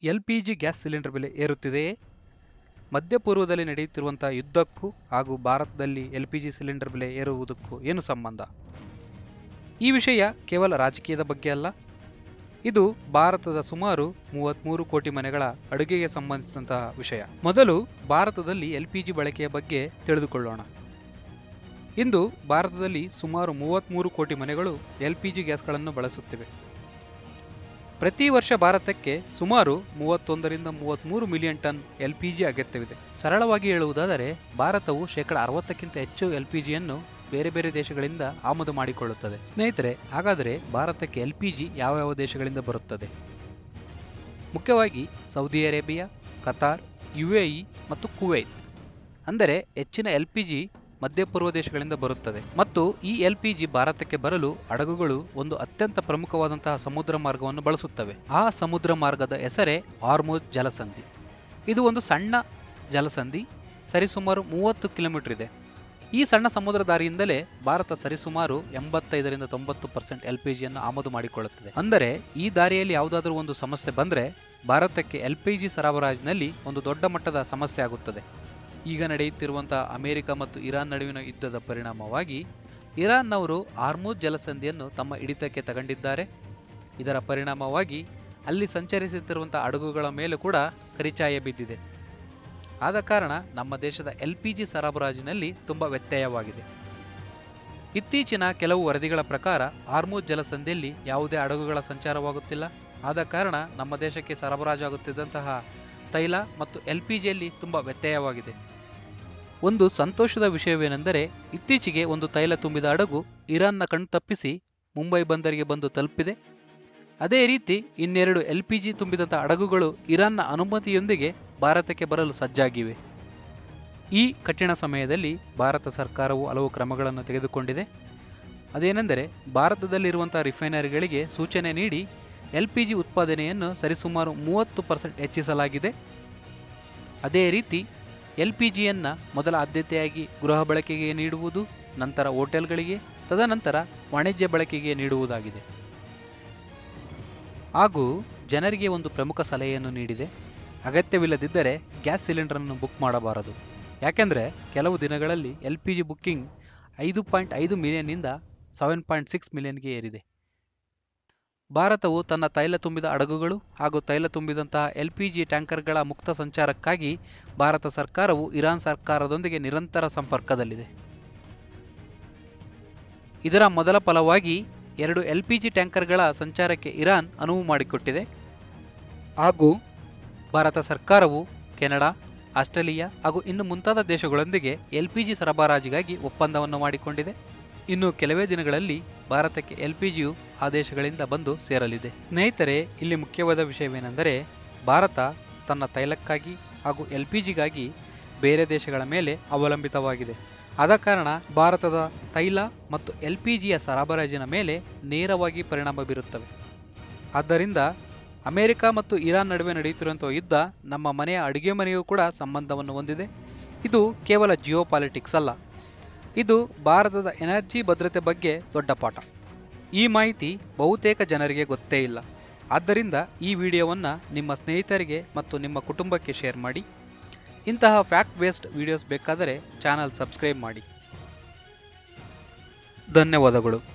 LPG gas cylinder ಬೆಲೆ ಏರುತ್ತಿದೆಯೇ? ಮಧ್ಯಪೂರ್ವದಲ್ಲಿ ನಡೆಯುತ್ತಿರುವಂತಹ ಯುದ್ಧಕ್ಕೂ ಹಾಗೂ ಭಾರತದಲ್ಲಿ ಎಲ್‌ಪಿಜಿ ಸಿಲಿಂಡರ್ ಬೆಲೆ ಏರುವುದಕ್ಕೂ ಏನು ಸಂಬಂಧ? ಈ ವಿಷಯ ಕೇವಲ ರಾಜಕೀಯದ ಬಗ್ಗೆ ಅಲ್ಲ, ಇದು ಭಾರತದ ಸುಮಾರು 33 ಕೋಟಿ ಮನೆಗಳ ಅಡುಗೆಗೆ ಸಂಬಂಧಿಸಿದಂತಹ ವಿಷಯ. ಮೊದಲು ಭಾರತದಲ್ಲಿ ಎಲ್‌ಪಿಜಿ ಬಳಕೆಯ ಬಗ್ಗೆ ತಿಳಿದುಕೊಳ್ಳೋಣ. ಇಂದು ಭಾರತದಲ್ಲಿ ಸುಮಾರು 33 ಕೋಟಿ ಮನೆಗಳು ಎಲ್‌ಪಿಜಿ ಗ್ಯಾಸ್ಗಳನ್ನು ಬಳಸುತ್ತಿವೆ. ಪ್ರತಿ ವರ್ಷ ಭಾರತಕ್ಕೆ ಸುಮಾರು 31 ರಿಂದ 33 ಮಿಲಿಯನ್ ಟನ್ ಎಲ್‌ಪಿಜಿ ಅಗತ್ಯವಿದೆ. ಸರಳವಾಗಿ ಹೇಳುವುದಾದರೆ ಭಾರತವು 60% ಹೆಚ್ಚು ಎಲ್‌ಪಿಜಿಯನ್ನು ಬೇರೆ ಬೇರೆ ದೇಶಗಳಿಂದ ಆಮದು ಮಾಡಿಕೊಳ್ಳುತ್ತದೆ. ಸ್ನೇಹಿತರೆ, ಹಾಗಾದರೆ ಭಾರತಕ್ಕೆ ಎಲ್‌ಪಿಜಿ ಯಾವ ದೇಶಗಳಿಂದ ಬರುತ್ತದೆ? ಮುಖ್ಯವಾಗಿ ಸೌದಿ ಅರೇಬಿಯಾ, ಕತಾರ್, UAE ಮತ್ತು ಕುವೈತ್. ಅಂದರೆ ಹೆಚ್ಚಿನ ಎಲ್‌ಪಿಜಿ ಮಧ್ಯಪೂರ್ವ ದೇಶಗಳಿಂದ ಬರುತ್ತದೆ. ಮತ್ತು ಈ ಎಲ್‌ಪಿಜಿ ಭಾರತಕ್ಕೆ ಬರಲು ಹಡಗುಗಳು ಒಂದು ಅತ್ಯಂತ ಪ್ರಮುಖವಾದಂತಹ ಸಮುದ್ರ ಮಾರ್ಗವನ್ನು ಬಳಸುತ್ತವೆ. ಆ ಸಮುದ್ರ ಮಾರ್ಗದ ಹೆಸರೇ ಹಾರ್ಮುಜ್ ಜಲಸಂಧಿ. ಇದು ಒಂದು ಸಣ್ಣ ಜಲಸಂಧಿ, ಸರಿಸುಮಾರು 30 ಕಿಲೋಮೀಟರ್ ಇದೆ. ಈ ಸಣ್ಣ ಸಮುದ್ರ ದಾರಿಯಿಂದಲೇ ಭಾರತ ಸರಿಸುಮಾರು 85 ರಿಂದ 90% ಎಲ್‌ಪಿಜಿಯನ್ನು ಆಮದು ಮಾಡಿಕೊಳ್ಳುತ್ತದೆ. ಅಂದರೆ ಈ ದಾರಿಯಲ್ಲಿ ಯಾವುದಾದರೂ ಒಂದು ಸಮಸ್ಯೆ ಬಂದರೆ ಭಾರತಕ್ಕೆ ಎಲ್‌ಪಿಜಿ ಸರಬರಾಜಿನಲ್ಲಿ ಒಂದು ದೊಡ್ಡ ಮಟ್ಟದ ಸಮಸ್ಯೆ ಆಗುತ್ತದೆ. ಈಗ ನಡೆಯುತ್ತಿರುವಂತಹ ಅಮೆರಿಕ ಮತ್ತು ಇರಾನ್ ನಡುವಿನ ಯುದ್ಧದ ಪರಿಣಾಮವಾಗಿ ಇರಾನ್ನವರು ಹಾರ್ಮುಜ್ ಜಲಸಂಧಿಯನ್ನು ತಮ್ಮ ಹಿಡಿತಕ್ಕೆ ತಗೊಂಡಿದ್ದಾರೆ. ಇದರ ಪರಿಣಾಮವಾಗಿ ಅಲ್ಲಿ ಸಂಚರಿಸುತ್ತಿರುವಂತಹ ಹಡಗುಗಳ ಮೇಲೆ ಕೂಡ ಕರಿಚಾಯ ಬಿದ್ದಿದೆ. ಆದ ಕಾರಣ ನಮ್ಮ ದೇಶದ ಎಲ್‌ಪಿಜಿ ಸರಬರಾಜಿನಲ್ಲಿ ತುಂಬ ವ್ಯತ್ಯಯವಾಗಿದೆ. ಇತ್ತೀಚಿನ ಕೆಲವು ವರದಿಗಳ ಪ್ರಕಾರ ಹಾರ್ಮುಜ್ ಜಲಸಂಧಿಯಲ್ಲಿ ಯಾವುದೇ ಹಡಗುಗಳ ಸಂಚಾರವಾಗುತ್ತಿಲ್ಲ. ಆದ ಕಾರಣ ನಮ್ಮ ದೇಶಕ್ಕೆ ಸರಬರಾಜಾಗುತ್ತಿದ್ದಂತಹ ತೈಲ ಮತ್ತು ಎಲ್‌ಪಿಜಿಯಲ್ಲಿ ತುಂಬ ವ್ಯತ್ಯಯವಾಗಿದೆ. ಒಂದು ಸಂತೋಷದ ವಿಷಯವೇನೆಂದರೆ ಇತ್ತೀಚೆಗೆ ಒಂದು ತೈಲ ತುಂಬಿದ ಹಡಗು ಇರಾನ್ನ ಕಣ್ತಪ್ಪಿಸಿ ಮುಂಬೈ ಬಂದರಿಗೆ ಬಂದು ತಲುಪಿದೆ. ಅದೇ ರೀತಿ ಇನ್ನೆರಡು ಎಲ್‌ಪಿಜಿ ತುಂಬಿದಂಥ ಹಡಗುಗಳು ಇರಾನ್ನ ಅನುಮತಿಯೊಂದಿಗೆ ಭಾರತಕ್ಕೆ ಬರಲು ಸಜ್ಜಾಗಿವೆ. ಈ ಕಠಿಣ ಸಮಯದಲ್ಲಿ ಭಾರತ ಸರ್ಕಾರವು ಹಲವು ಕ್ರಮಗಳನ್ನು ತೆಗೆದುಕೊಂಡಿದೆ. ಅದೇನೆಂದರೆ ಭಾರತದಲ್ಲಿರುವಂಥ ರಿಫೈನರಿಗಳಿಗೆ ಸೂಚನೆ ನೀಡಿ ಎಲ್‌ಪಿಜಿ ಉತ್ಪಾದನೆಯನ್ನು ಸರಿಸುಮಾರು 30% ಹೆಚ್ಚಿಸಲಾಗಿದೆ. ಅದೇ ರೀತಿ ಎಲ್‌ಪಿಜಿಯನ್ನು ಮೊದಲ ಆದ್ಯತೆಯಾಗಿ ಗೃಹ ಬಳಕೆಗೆ ನೀಡುವುದು, ನಂತರ ಹೋಟೆಲ್ಗಳಿಗೆ, ತದನಂತರ ವಾಣಿಜ್ಯ ಬಳಕೆಗೆ ನೀಡುವುದಾಗಿದೆ. ಹಾಗೂ ಜನರಿಗೆ ಒಂದು ಪ್ರಮುಖ ಸಲಹೆಯನ್ನು ನೀಡಿದೆ. ಅಗತ್ಯವಿಲ್ಲದಿದ್ದರೆ ಗ್ಯಾಸ್ ಸಿಲಿಂಡರನ್ನು ಬುಕ್ ಮಾಡಬಾರದು. ಯಾಕೆಂದರೆ ಕೆಲವು ದಿನಗಳಲ್ಲಿ ಎಲ್‌ಪಿಜಿ ಬುಕ್ಕಿಂಗ್ 5.5 ಮಿಲಿಯನ್ನಿಂದ 7.6 ಮಿಲಿಯನ್ಗೆ ಏರಿದೆ. ಭಾರತವು ತನ್ನ ತೈಲ ತುಂಬಿದ ಹಡಗುಗಳು ಹಾಗೂ ತೈಲ ತುಂಬಿದಂತಹ ಎಲ್‌ಪಿಜಿ ಟ್ಯಾಂಕರ್ಗಳ ಮುಕ್ತ ಸಂಚಾರಕ್ಕಾಗಿ ಭಾರತ ಸರ್ಕಾರವು ಇರಾನ್ ಸರ್ಕಾರದೊಂದಿಗೆ ನಿರಂತರ ಸಂಪರ್ಕದಲ್ಲಿದೆ. ಇದರ ಮೊದಲ ಫಲವಾಗಿ 2 ಎಲ್‌ಪಿಜಿ ಟ್ಯಾಂಕರ್ಗಳ ಸಂಚಾರಕ್ಕೆ ಇರಾನ್ ಅನುವು ಮಾಡಿಕೊಟ್ಟಿದೆ. ಹಾಗೂ ಭಾರತ ಸರ್ಕಾರವು ಕೆನಡಾ, ಆಸ್ಟ್ರೇಲಿಯಾ ಹಾಗೂ ಇನ್ನು ಮುಂತಾದ ದೇಶಗಳೊಂದಿಗೆ ಎಲ್‌ಪಿಜಿ ಸರಬರಾಜಿಗಾಗಿ ಒಪ್ಪಂದವನ್ನು ಮಾಡಿಕೊಂಡಿದೆ. ಇನ್ನು ಕೆಲವೇ ದಿನಗಳಲ್ಲಿ ಭಾರತಕ್ಕೆ ಎಲ್‌ಪಿಜಿಯು ಆ ದೇಶಗಳಿಂದ ಬಂದು ಸೇರಲಿದೆ. ಸ್ನೇಹಿತರೆ, ಇಲ್ಲಿ ಮುಖ್ಯವಾದ ವಿಷಯವೇನೆಂದರೆ ಭಾರತ ತನ್ನ ತೈಲಕ್ಕಾಗಿ ಹಾಗೂ ಎಲ್‌ಪಿಜಿಗಾಗಿ ಬೇರೆ ದೇಶಗಳ ಮೇಲೆ ಅವಲಂಬಿತವಾಗಿದೆ. ಆದ ಕಾರಣ ಭಾರತದ ತೈಲ ಮತ್ತು ಎಲ್‌ಪಿಜಿಯ ಸರಬರಾಜಿನ ಮೇಲೆ ನೇರವಾಗಿ ಪರಿಣಾಮ ಬೀರುತ್ತವೆ. ಆದ್ದರಿಂದ ಅಮೆರಿಕ ಮತ್ತು ಇರಾನ್ ನಡುವೆ ನಡೆಯುತ್ತಿರುವಂಥ ಯುದ್ಧ ನಮ್ಮ ಮನೆಯ ಅಡುಗೆ ಮನೆಯೂ ಕೂಡ ಸಂಬಂಧವನ್ನು ಹೊಂದಿದೆ. ಇದು ಕೇವಲ ಜಿಯೋಪಾಲಿಟಿಕ್ಸ್ ಅಲ್ಲ, ಇದು ಭಾರತದ ಎನರ್ಜಿ ಭದ್ರತೆ ಬಗ್ಗೆ ದೊಡ್ಡ ಪಾಠ. ಈ ಮಾಹಿತಿ ಬಹುತೇಕ ಜನರಿಗೆ ಗೊತ್ತೇ ಇಲ್ಲ. ಆದ್ದರಿಂದ ಈ ವಿಡಿಯೋವನ್ನು ನಿಮ್ಮ ಸ್ನೇಹಿತರಿಗೆ ಮತ್ತು ನಿಮ್ಮ ಕುಟುಂಬಕ್ಕೆ ಶೇರ್ ಮಾಡಿ. ಇಂತಹ ಫ್ಯಾಕ್ಟ್ ಬೇಸ್ಡ್ ವಿಡಿಯೋಸ್ ಬೇಕಾದರೆ ಚಾನಲ್ ಸಬ್ಸ್ಕ್ರೈಬ್ ಮಾಡಿ. ಧನ್ಯವಾದಗಳು.